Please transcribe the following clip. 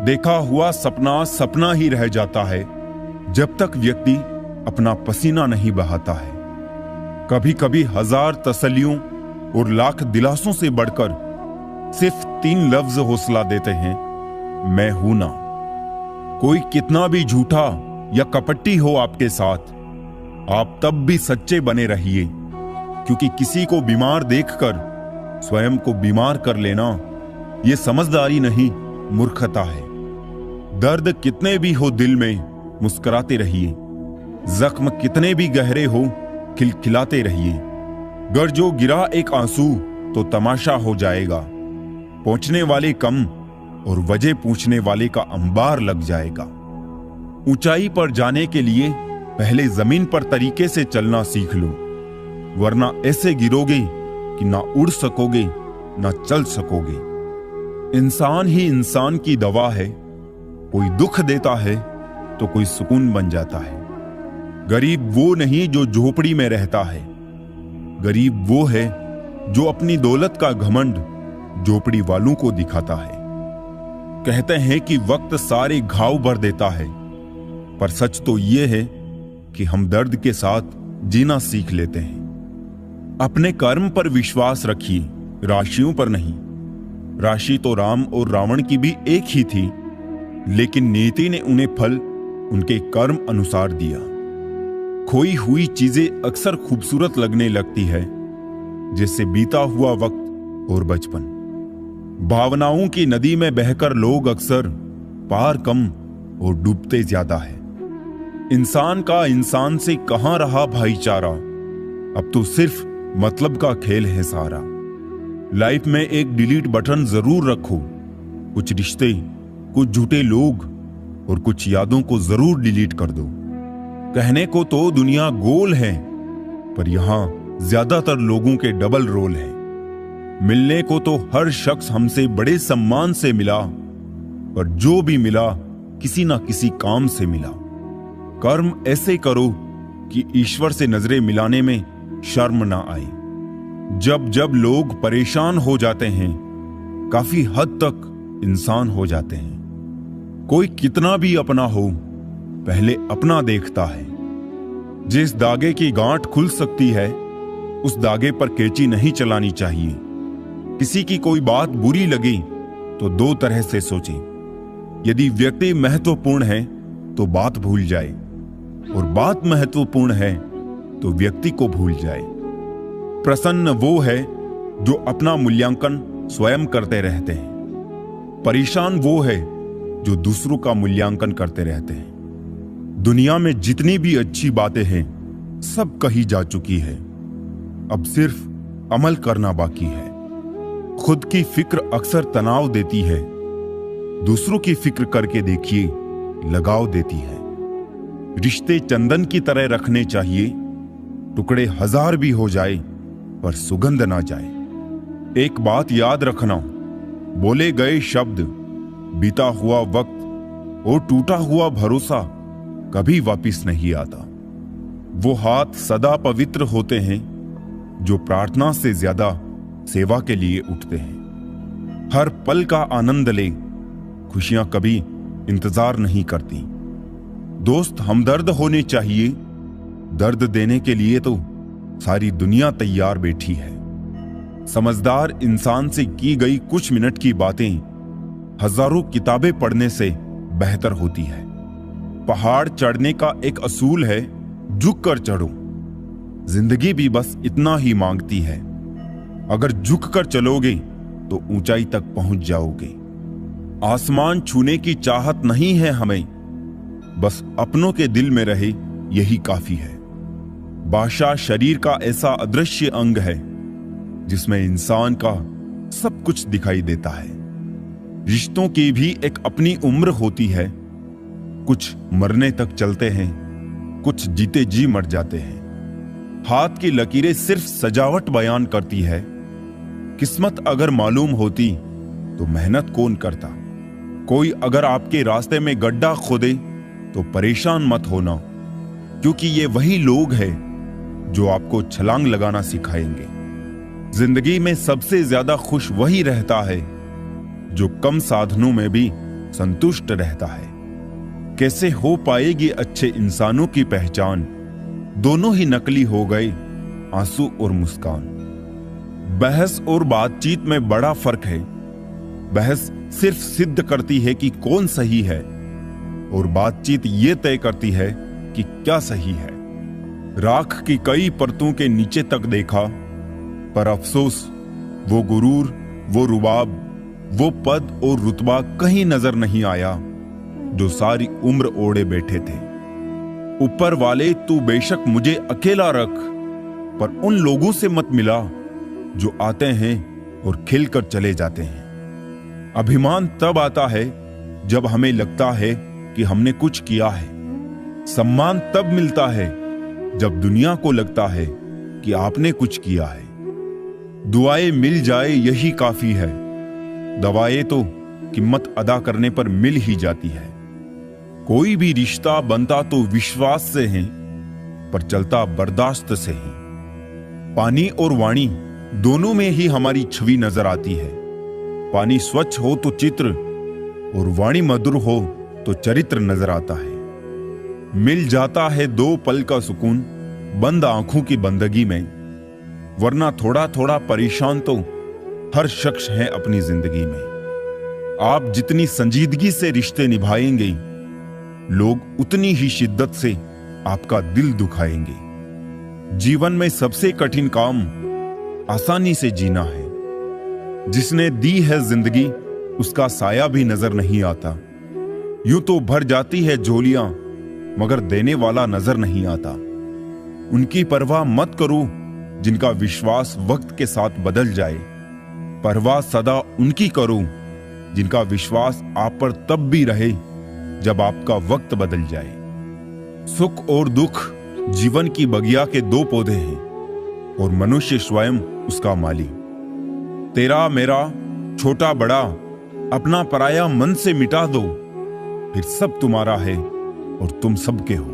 देखा हुआ सपना सपना ही रह जाता है जब तक व्यक्ति अपना पसीना नहीं बहाता है। कभी कभी 1000 तसल्लियों और लाख दिलासों से बढ़कर सिर्फ 3 लफ्ज हौसला देते हैं, मैं हूं ना। कोई कितना भी झूठा या कपटी हो आपके साथ, आप तब भी सच्चे बने रहिए, क्योंकि किसी को बीमार देखकर स्वयं को बीमार कर लेना यह समझदारी नहीं, मूर्खता है। दर्द कितने भी हो दिल में, मुस्कुराते रहिए। जख्म कितने भी गहरे हो, खिलखिलाते रहिए। गर जो गिरा एक आंसू तो तमाशा हो जाएगा। पहुंचने वाले कम और वजह पूछने वाले का अंबार लग जाएगा। ऊंचाई पर जाने के लिए पहले जमीन पर तरीके से चलना सीख लो, वरना ऐसे गिरोगे कि ना उड़ सकोगे ना चल सकोगे। इंसान ही इंसान की दवा है, कोई दुख देता है तो कोई सुकून बन जाता है। गरीब वो नहीं जो झोपड़ी में रहता है, गरीब वो है जो अपनी दौलत का घमंड झोपड़ी वालों को दिखाता है। कहते हैं कि वक्त सारे घाव भर देता है, पर सच तो यह है कि हम दर्द के साथ जीना सीख लेते हैं। अपने कर्म पर विश्वास रखिए, राशियों पर नहीं। राशि तो राम और रावण की भी एक ही थी, लेकिन नियति ने उन्हें फल उनके कर्म अनुसार दिया। खोई हुई चीजें अक्सर खूबसूरत लगने लगती है, जैसे बीता हुआ वक्त और बचपन। भावनाओं की नदी में बहकर लोग अक्सर पार कम और डूबते ज्यादा है। इंसान का इंसान से कहां रहा भाईचारा, अब तो सिर्फ मतलब का खेल है सारा। लाइफ में एक डिलीट बटन जरूर रखो। कुछ रिश्ते, कुछ झूठे लोग और कुछ यादों को जरूर डिलीट कर दो। कहने को तो दुनिया गोल है, पर यहां ज्यादातर लोगों के डबल रोल है। मिलने को तो हर शख्स हमसे बड़े सम्मान से मिला, पर जो भी मिला किसी ना किसी काम से मिला। कर्म ऐसे करो कि ईश्वर से नजरें मिलाने में शर्म ना आए। जब जब लोग परेशान हो जाते हैं, काफी हद तक इंसान हो जाते हैं। कोई कितना भी अपना हो, पहले अपना देखता है। जिस धागे की गांठ खुल सकती है, उस धागे पर कैंची नहीं चलानी चाहिए। किसी की कोई बात बुरी लगे तो 2 तरह से सोचें। यदि व्यक्ति महत्वपूर्ण है तो बात भूल जाए, और बात महत्वपूर्ण है तो व्यक्ति को भूल जाए। प्रसन्न वो है जो अपना मूल्यांकन स्वयं करते रहते हैं। परेशान वो है जो दूसरों का मूल्यांकन करते रहते हैं। दुनिया में जितनी भी अच्छी बातें हैं, सब कही जा चुकी है। अब सिर्फ अमल करना बाकी है। खुद की फिक्र अक्सर तनाव देती है, दूसरों की फिक्र करके देखिए, लगाव देती है। रिश्ते चंदन की तरह रखने चाहिए, टुकड़े 1000 भी हो जाए पर सुगंध ना जाए। एक बात याद रखना, बोले गए शब्द, बीता हुआ वक्त और टूटा हुआ भरोसा कभी वापिस नहीं आता। वो हाथ सदा पवित्र होते हैं जो प्रार्थना से ज्यादा सेवा के लिए उठते हैं। हर पल का आनंद ले, खुशियां कभी इंतजार नहीं करती। दोस्त हमदर्द होने चाहिए, दर्द देने के लिए तो सारी दुनिया तैयार बैठी है। समझदार इंसान से की गई कुछ मिनट की बातें हजारों किताबें पढ़ने से बेहतर होती है। पहाड़ चढ़ने का एक असूल है, झुक कर चढ़ो। जिंदगी भी बस इतना ही मांगती है। अगर झुक कर चलोगे तो ऊंचाई तक पहुंच जाओगे। आसमान छूने की चाहत नहीं है हमें, बस अपनों के दिल में रहे यही काफी है। भाषा शरीर का ऐसा अदृश्य अंग है जिसमें इंसान का सब कुछ दिखाई देता है। रिश्तों की भी एक अपनी उम्र होती है। कुछ मरने तक चलते हैं, कुछ जीते जी मर जाते हैं। हाथ की लकीरें सिर्फ सजावट बयान करती है। किस्मत अगर मालूम होती तो मेहनत कौन करता। कोई अगर आपके रास्ते में गड्ढा खोदे तो परेशान मत होना, क्योंकि ये वही लोग हैं जो आपको छलांग लगाना सिखाएंगे। जिंदगी में सबसे ज्यादा खुश वही रहता है जो कम साधनों में भी संतुष्ट रहता है। कैसे हो पाएगी अच्छे इंसानों की पहचान, दोनों ही नकली हो गए आंसू और मुस्कान। बहस और बातचीत में बड़ा फर्क है। बहस सिर्फ सिद्ध करती है कि कौन सही है, और बातचीत ये तय करती है कि क्या सही है। राख की कई परतों के नीचे तक देखा, पर अफसोस वो गुरूर, वो रुबाब, वो पद और रुतबा कहीं नजर नहीं आया जो सारी उम्र ओढ़े बैठे थे। ऊपर वाले तू बेशक मुझे अकेला रख, पर उन लोगों से मत मिला जो आते हैं और खिलकर चले जाते हैं। अभिमान तब आता है जब हमें लगता है कि हमने कुछ किया है। सम्मान तब मिलता है जब दुनिया को लगता है कि आपने कुछ किया है। दुआएं मिल जाए यही काफी है, दवाएं तो कीमत अदा करने पर मिल ही जाती है। कोई भी रिश्ता बनता तो विश्वास से है, पर चलता बर्दाश्त से है। पानी और वाणी दोनों में ही हमारी छवि नजर आती है। पानी स्वच्छ हो तो चित्र, और वाणी मधुर हो तो चरित्र नजर आता है। मिल जाता है 2 पल का सुकून बंद आंखों की बंदगी में, वरना थोड़ा थोड़ा परेशान तो हर शख्स है अपनी जिंदगी में। आप जितनी संजीदगी से रिश्ते निभाएंगे, लोग उतनी ही शिद्दत से आपका दिल दुखाएंगे। जीवन में सबसे कठिन काम आसानी से जीना है। जिसने दी है जिंदगी, उसका साया भी नजर नहीं आता। यूं तो भर जाती है झोलियां, मगर देने वाला नजर नहीं आता। उनकी परवाह मत करो जिनका विश्वास वक्त के साथ बदल जाए। परवाह सदा उनकी करो जिनका विश्वास आप पर तब भी रहे जब आपका वक्त बदल जाए। सुख और दुख जीवन की बगिया के 2 पौधे हैं, और मनुष्य स्वयं उसका माली। तेरा मेरा, छोटा बड़ा, अपना पराया मन से मिटा दो, फिर सब तुम्हारा है और तुम सबके हो।